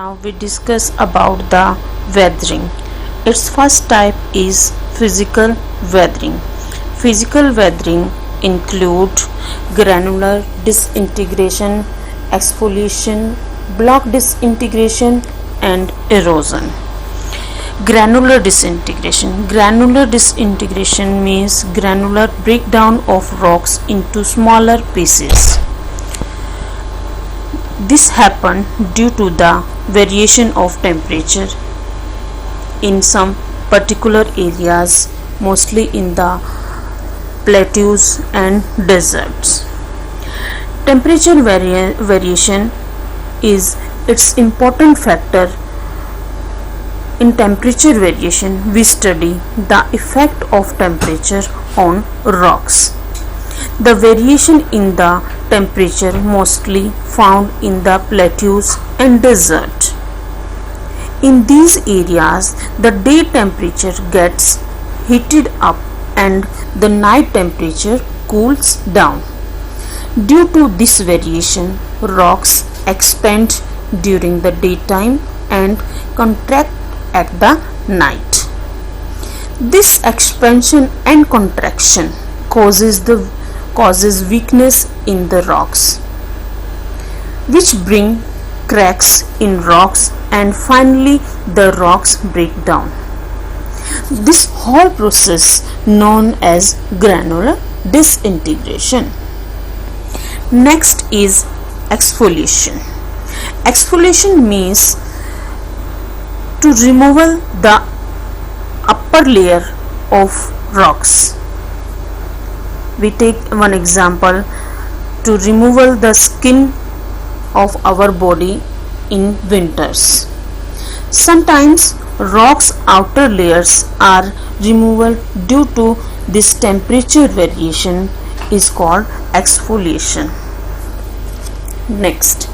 Now we discuss about the weathering. Its first type is physical weathering. Physical weathering include granular disintegration, exfoliation, block disintegration and erosion. Granular disintegration. Granular disintegration means granular breakdown of rocks into smaller pieces. This happened due to the variation of temperature in some particular areas, mostly in the plateaus and deserts. Temperature variation is its important factor. In temperature variation, we study the effect of temperature on rocks. The variation in the temperature mostly found in the plateaus and desert. In these areas, the day temperature gets heated up and the night temperature cools down. Due to this variation, rocks expand during the daytime and contract at the night. This expansion and contraction causes weakness in the rocks, which bring cracks in rocks, and finally the rocks break down. This whole process known as granular disintegration. Next is exfoliation. Exfoliation means to remove the upper layer of rocks. We take one example, to remove the skin of our body in winters. Sometimes rocks outer layers are removed due to this temperature variation is called exfoliation. Next,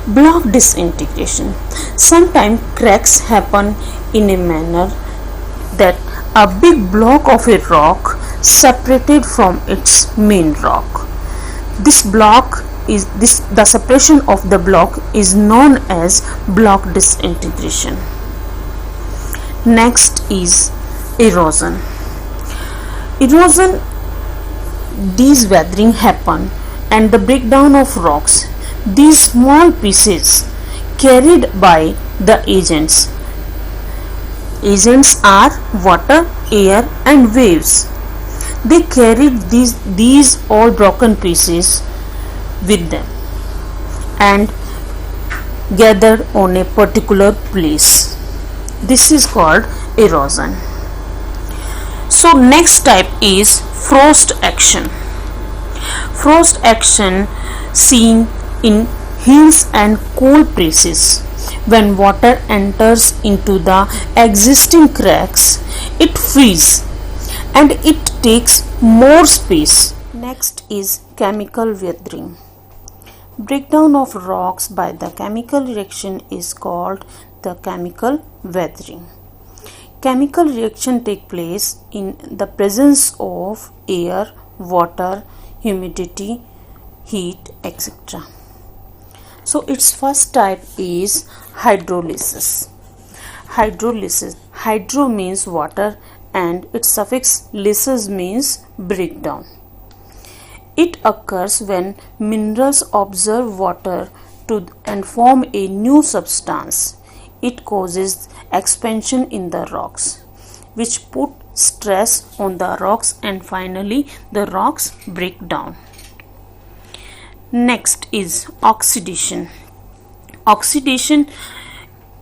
block disintegration. Sometimes cracks happen in a manner that a big block of a rock separated from its main rock. The separation of the block is known as block disintegration. Next is erosion. Erosion, these weathering happen and the breakdown of rocks. These small pieces carried by the agents. Agents are water, air and waves. They carried these all broken pieces with them and gathered on a particular place. This is called erosion. So next type is frost action. Frost action seen in hills and cold places. When water enters into the existing cracks, it freezes and it takes more space. Next is chemical weathering. Breakdown of rocks by the chemical reaction is called the chemical weathering. Chemical reaction take place in the presence of air, water, humidity, heat, etc. So its first type is hydrolysis. Hydrolysis. Hydro means water and its suffix lysis means breakdown. It occurs when minerals absorb water and form a new substance. It causes expansion in the rocks, which put stress on the rocks and finally the rocks break down. Next is oxidation. Oxidation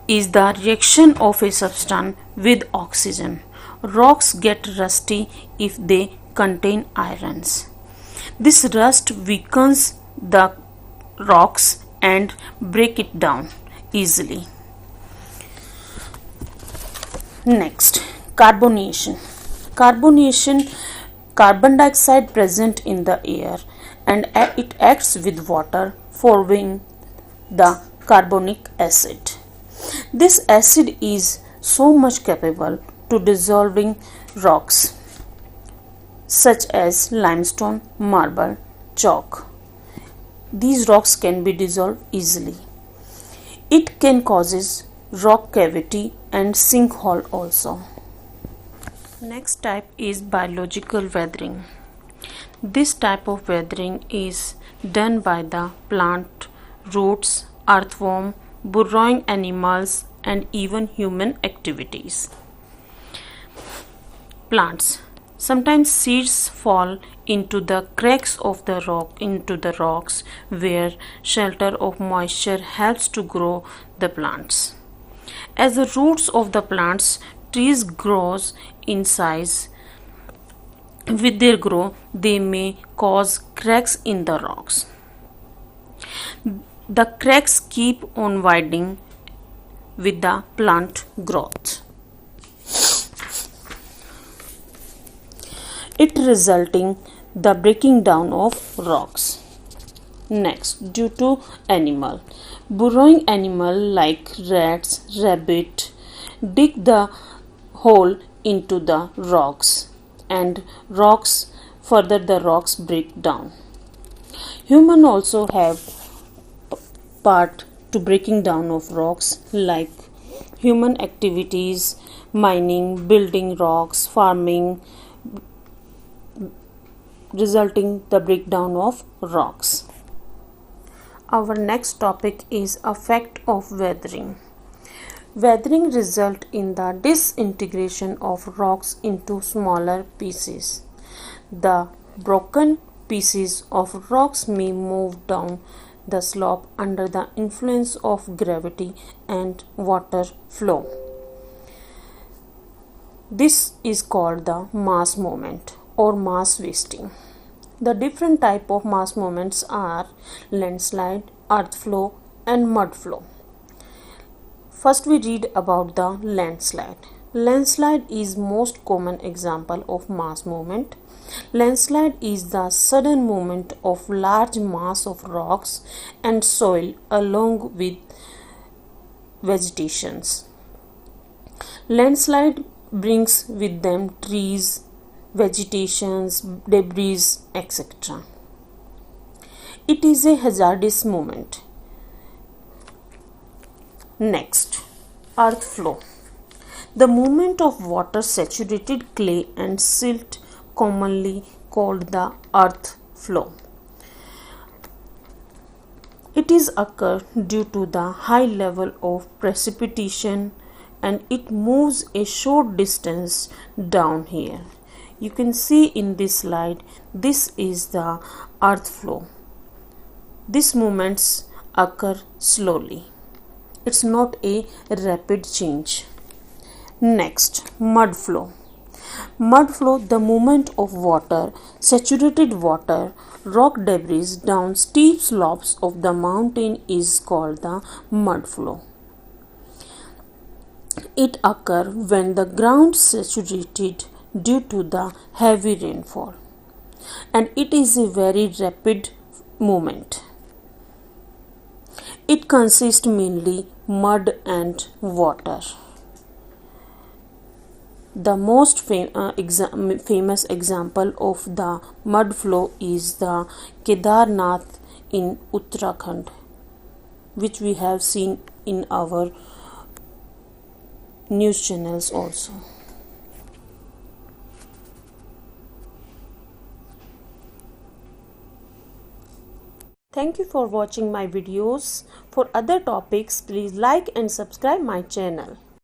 is the reaction of a substance with oxygen. Rocks get rusty if they contain irons. This rust weakens the rocks and break it down easily. Next, carbonation. Carbonation, carbon dioxide present in the air and it acts with water forming the carbonic acid. This acid is so much capable to dissolving rocks such as limestone, marble, chalk. These rocks can be dissolved easily. It can causes rock cavity and sinkhole also. Next type is biological weathering. This type of weathering is done by the plant, roots, earthworm, burrowing animals, and even human activities. Plants. Sometimes seeds fall into the cracks of the rocks where shelter of moisture helps to grow the plants. As the roots of the plants, trees grows in size. With their growth, they may cause cracks in the rocks. The cracks keep on widening with the plant growth. It resulting the breaking down of rocks. Next, due to animal. Burrowing animal like rats, rabbit dig the hole into the rocks and further the rocks break down. Human also have part to breaking down of rocks like human activities, mining, building rocks, farming, resulting the breakdown of rocks. Our next topic is effect of weathering. Weathering result in the disintegration of rocks into smaller pieces. The broken pieces of rocks may move down the slope under the influence of gravity and water flow. This is called the mass movement or mass wasting. The different type of mass movements are landslide, earth flow, and mud flow. First we read about the landslide. Landslide is most common example of mass movement. Landslide is the sudden movement of large mass of rocks and soil along with vegetations. Landslide brings with them trees, vegetations, debris, etc. It is a hazardous movement. Next, earth flow. The movement of water saturated clay and silt, commonly called the earth flow. It is occur due to the high level of precipitation and it moves a short distance down here. You can see in this slide, this is the earth flow. These movements occur slowly. It's not a rapid change. Next, mud flow. Mud flow, the movement of water, saturated water, rock debris down steep slopes of the mountain is called the mud flow. It occurs when the ground saturated due to the heavy rainfall, and it is a very rapid movement. It consists mainly mud and water. The most famous example of the mud flow is the Kedarnath in Uttarakhand, which we have seen in our news channels also. Thank you for watching my videos. For other topics, please like and subscribe my channel.